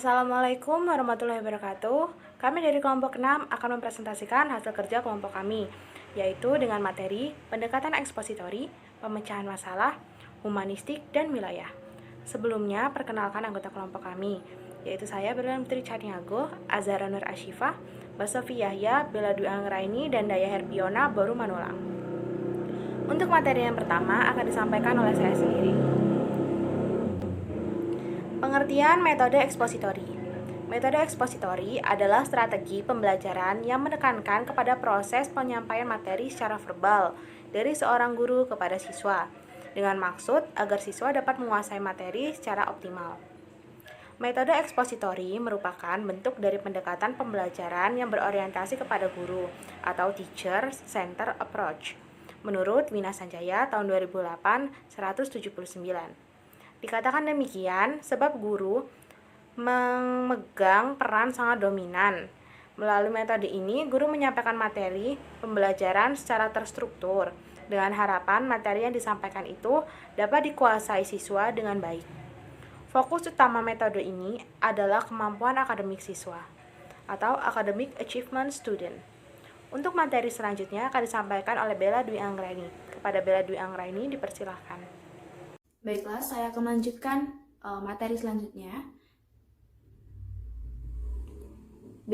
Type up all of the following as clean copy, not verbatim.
Assalamualaikum warahmatullahi wabarakatuh. Kami dari kelompok 6 akan mempresentasikan hasil kerja kelompok kami, yaitu dengan materi pendekatan ekspositori, pemecahan masalah, humanistik, dan wilayah. Sebelumnya, perkenalkan anggota kelompok kami, yaitu saya Berlian Putri Caniago, Azhara Nur Ashifa, Basofi Yahya, Bella Dwi Anggraini, dan Daya Herpiona baru Manulang. Untuk materi yang pertama akan disampaikan oleh saya sendiri. Pengertian metode ekspositori. Metode ekspositori adalah strategi pembelajaran yang menekankan kepada proses penyampaian materi secara verbal dari seorang guru kepada siswa, dengan maksud agar siswa dapat menguasai materi secara optimal. Metode ekspositori merupakan bentuk dari pendekatan pembelajaran yang berorientasi kepada guru atau teacher center approach. Menurut Wina Sanjaya tahun 2008, 179. Dikatakan demikian sebab guru memegang peran sangat dominan. Melalui metode ini, guru menyampaikan materi pembelajaran secara terstruktur dengan harapan materi yang disampaikan itu dapat dikuasai siswa dengan baik. Fokus utama metode ini adalah kemampuan akademik siswa atau academic achievement student. Untuk materi selanjutnya akan disampaikan oleh Bella Dwi Anggraini. Kepada Bella Dwi Anggraini dipersilahkan. Baiklah, saya akan melanjutkan materi selanjutnya. B.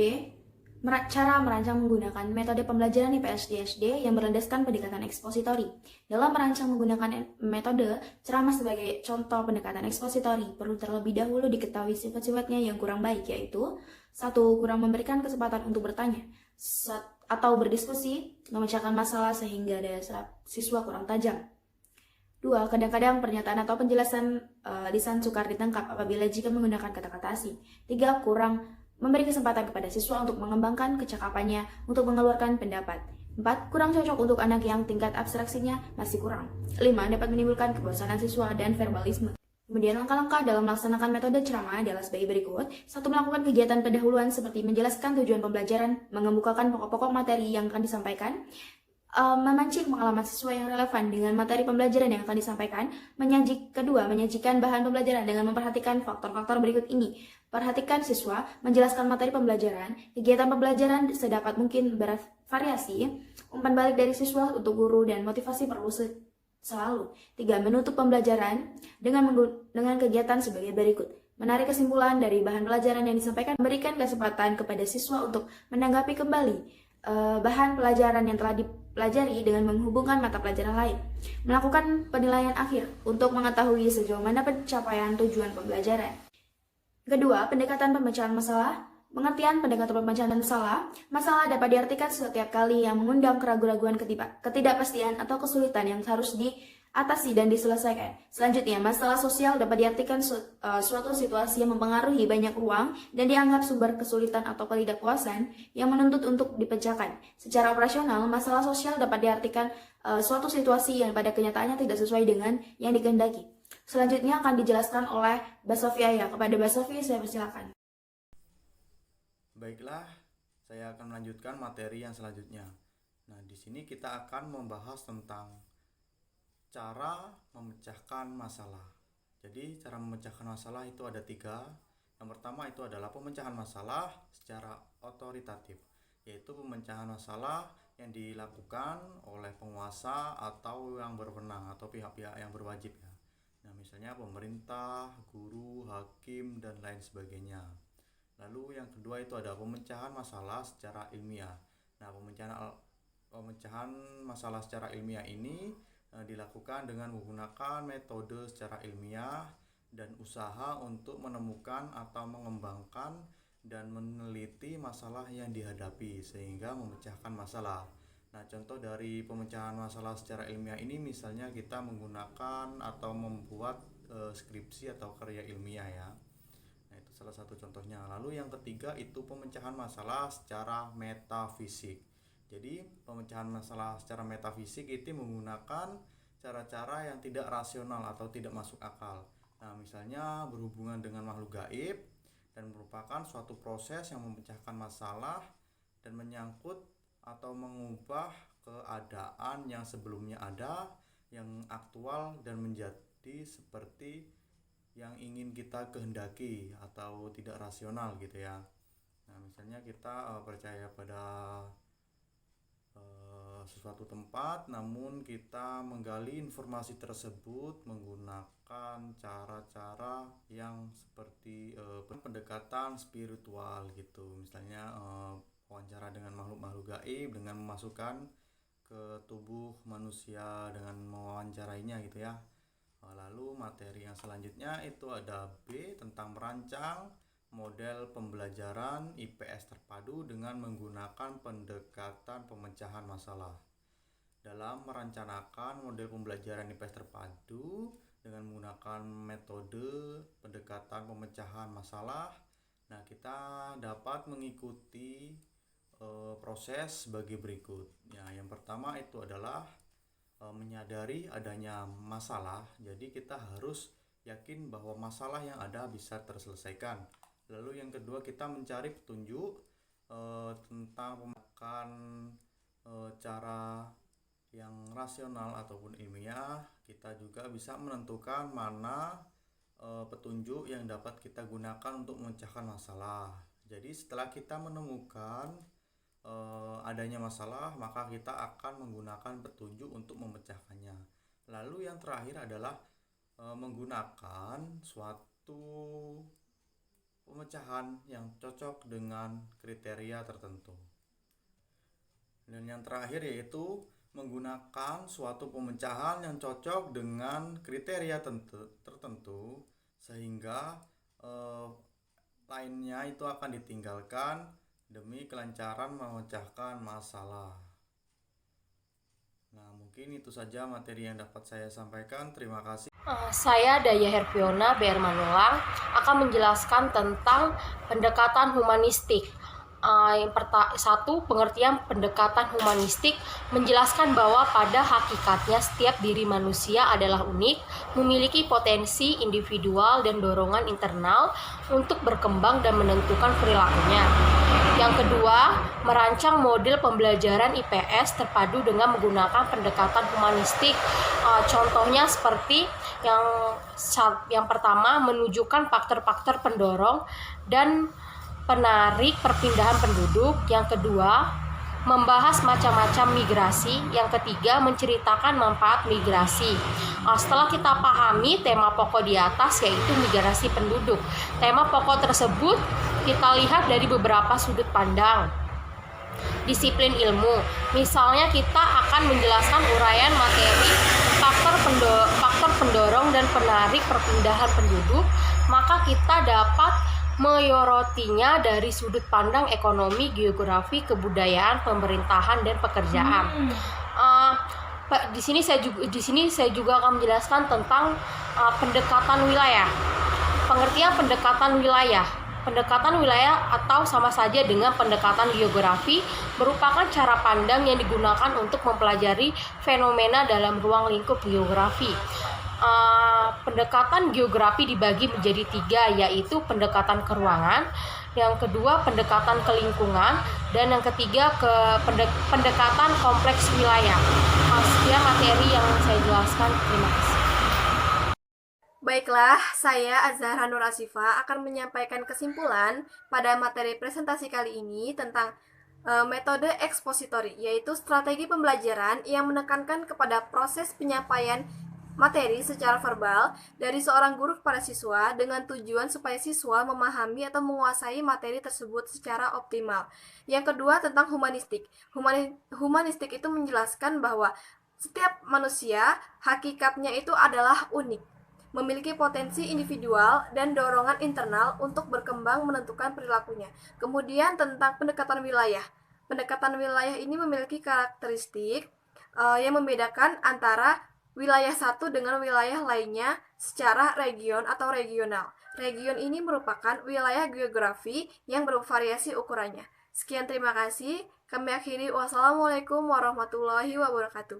Cara merancang menggunakan metode pembelajaran IPS di SD yang berlandaskan pendekatan ekspositori. Dalam merancang menggunakan metode ceramah sebagai contoh pendekatan ekspositori, perlu terlebih dahulu diketahui sifat-sifatnya yang kurang baik, yaitu 1. Kurang memberikan kesempatan untuk bertanya atau berdiskusi, memecahkan masalah sehingga daya serap siswa kurang tajam. 2. Kadang-kadang pernyataan atau penjelasan lisan sukar ditangkap apabila jika menggunakan kata-kata asing. 3. Kurang memberi kesempatan kepada siswa untuk mengembangkan kecakapannya untuk mengeluarkan pendapat. 4. Kurang cocok untuk anak yang tingkat abstraksinya masih kurang. 5. Dapat menimbulkan kebosanan siswa dan verbalisme. Kemudian langkah-langkah dalam melaksanakan metode ceramah adalah sebagai berikut. 1. Melakukan kegiatan pendahuluan seperti menjelaskan tujuan pembelajaran, mengemukakan pokok-pokok materi yang akan disampaikan, memancing pengalaman siswa yang relevan dengan materi pembelajaran yang akan disampaikan. Kedua, menyajikan bahan pembelajaran dengan memperhatikan faktor-faktor berikut ini. Perhatikan siswa, menjelaskan materi pembelajaran, kegiatan pembelajaran sedapat mungkin bervariasi, umpan balik dari siswa untuk guru, dan motivasi perlu selalu. 3. Menutup pembelajaran dengan kegiatan sebagai berikut. Menarik kesimpulan dari bahan pelajaran yang disampaikan, memberikan kesempatan kepada siswa untuk menanggapi kembali bahan pelajaran yang telah dipelajari dengan menghubungkan mata pelajaran lain. Melakukan penilaian akhir untuk mengetahui sejauh mana pencapaian tujuan pembelajaran. Kedua, pendekatan pemecahan masalah. Pengertian pendekatan pemecahan masalah. Masalah dapat diartikan setiap kali yang mengundang keraguan-keraguan, ketidakpastian, atau kesulitan yang harus diatasi dan diselesaikan. Selanjutnya, masalah sosial dapat diartikan suatu situasi yang mempengaruhi banyak ruang dan dianggap sumber kesulitan atau ketidakpuasan yang menuntut untuk dipecahkan. Secara operasional, masalah sosial dapat diartikan suatu situasi yang pada kenyataannya tidak sesuai dengan yang dikehendaki. Selanjutnya akan dijelaskan oleh Basofi Yahya. Kepada Basofi, saya persilakan. Baiklah, saya akan melanjutkan materi yang selanjutnya. Nah, di sini kita akan membahas tentang cara memecahkan masalah. Jadi, cara memecahkan masalah itu ada 3. Yang pertama itu adalah pemecahan masalah secara otoritatif, yaitu pemecahan masalah yang dilakukan oleh penguasa atau yang berwenang atau pihak-pihak yang berwajib ya. Nah, misalnya pemerintah, guru, hakim, dan lain sebagainya. Lalu yang kedua itu ada pemecahan masalah secara ilmiah. Nah, pemecahan masalah secara ilmiah ini dilakukan dengan menggunakan metode secara ilmiah dan usaha untuk menemukan atau mengembangkan dan meneliti masalah yang dihadapi sehingga memecahkan masalah. Nah, contoh dari pemecahan masalah secara ilmiah ini misalnya kita menggunakan atau membuat skripsi atau karya ilmiah ya. Nah, itu salah satu contohnya. Lalu yang ketiga itu pemecahan masalah secara metafisik. Jadi, pemecahan masalah secara metafisik itu menggunakan cara-cara yang tidak rasional atau tidak masuk akal. Nah, misalnya berhubungan dengan makhluk gaib dan merupakan suatu proses yang memecahkan masalah dan menyangkut atau mengubah keadaan yang sebelumnya ada, yang aktual dan menjadi seperti yang ingin kita kehendaki atau tidak rasional gitu ya. Nah, misalnya kita percaya pada suatu tempat, namun kita menggali informasi tersebut menggunakan cara-cara yang seperti pendekatan spiritual gitu. Misalnya wawancara dengan makhluk-makhluk gaib dengan memasukkan ke tubuh manusia dengan mewawancarainya gitu ya. Lalu materi yang selanjutnya itu ada B tentang merancang model pembelajaran IPS terpadu dengan menggunakan pendekatan pemecahan masalah. Dalam merencanakan model pembelajaran IPS terpadu dengan menggunakan metode pendekatan pemecahan masalah, nah kita dapat mengikuti proses sebagai berikut. Ya, yang pertama itu adalah menyadari adanya masalah. Jadi kita harus yakin bahwa masalah yang ada bisa terselesaikan. Lalu yang kedua, kita mencari petunjuk tentang pemakan cara yang rasional ataupun ilmiah. Kita juga bisa menentukan mana petunjuk yang dapat kita gunakan untuk memecahkan masalah. Jadi setelah kita menemukan adanya masalah, maka kita akan menggunakan petunjuk untuk memecahkannya. Lalu yang terakhir adalah menggunakan suatu pemecahan yang cocok dengan kriteria tertentu. Dan yang terakhir yaitu menggunakan suatu pemecahan yang cocok dengan kriteria tertentu sehingga lainnya itu akan ditinggalkan demi kelancaran memecahkan masalah. Nah, mungkin itu saja materi yang dapat saya sampaikan. Terima kasih. Saya Daya Herpiona BR Manulang akan menjelaskan tentang pendekatan humanistik. Satu, pengertian pendekatan humanistik menjelaskan bahwa pada hakikatnya setiap diri manusia adalah unik, memiliki potensi individual dan dorongan internal untuk berkembang dan menentukan perilakunya. Yang kedua, merancang model pembelajaran IPS terpadu dengan menggunakan pendekatan humanistik. Contohnya seperti yang pertama, menunjukkan faktor-faktor pendorong dan penarik perpindahan penduduk. Yang kedua, membahas macam-macam migrasi. Yang ketiga, menceritakan manfaat migrasi. Setelah kita pahami tema pokok di atas, yaitu migrasi penduduk. Tema pokok tersebut kita lihat dari beberapa sudut pandang disiplin ilmu. Misalnya kita akan menjelaskan uraian materi faktor pendorong dan penarik perpindahan penduduk, maka kita dapat menyorotinya dari sudut pandang ekonomi, geografi, kebudayaan, pemerintahan, dan pekerjaan. Di sini saya juga akan menjelaskan tentang pendekatan wilayah. Pengertian pendekatan wilayah. Pendekatan wilayah atau sama saja dengan pendekatan geografi merupakan cara pandang yang digunakan untuk mempelajari fenomena dalam ruang lingkup geografi. Pendekatan geografi dibagi menjadi 3, yaitu pendekatan ke ruangan, yang kedua pendekatan ke lingkungan, dan yang ketiga pendekatan kompleks wilayah. Sekian materi yang saya jelaskan. Terima kasih. Baiklah, saya Azhara Nur Asifa akan menyampaikan kesimpulan pada materi presentasi kali ini tentang metode ekspositori, yaitu strategi pembelajaran yang menekankan kepada proses penyampaian materi secara verbal dari seorang guru kepada siswa dengan tujuan supaya siswa memahami atau menguasai materi tersebut secara optimal. Yang kedua tentang humanistik. Humanistik itu menjelaskan bahwa setiap manusia hakikatnya itu adalah unik, memiliki potensi individual dan dorongan internal untuk berkembang menentukan perilakunya. Kemudian tentang pendekatan wilayah. Pendekatan wilayah ini memiliki karakteristik yang membedakan antara wilayah satu dengan wilayah lainnya secara region atau regional. Region ini merupakan wilayah geografi yang bervariasi ukurannya. Sekian, terima kasih. Kami akhiri. Wassalamualaikum warahmatullahi wabarakatuh.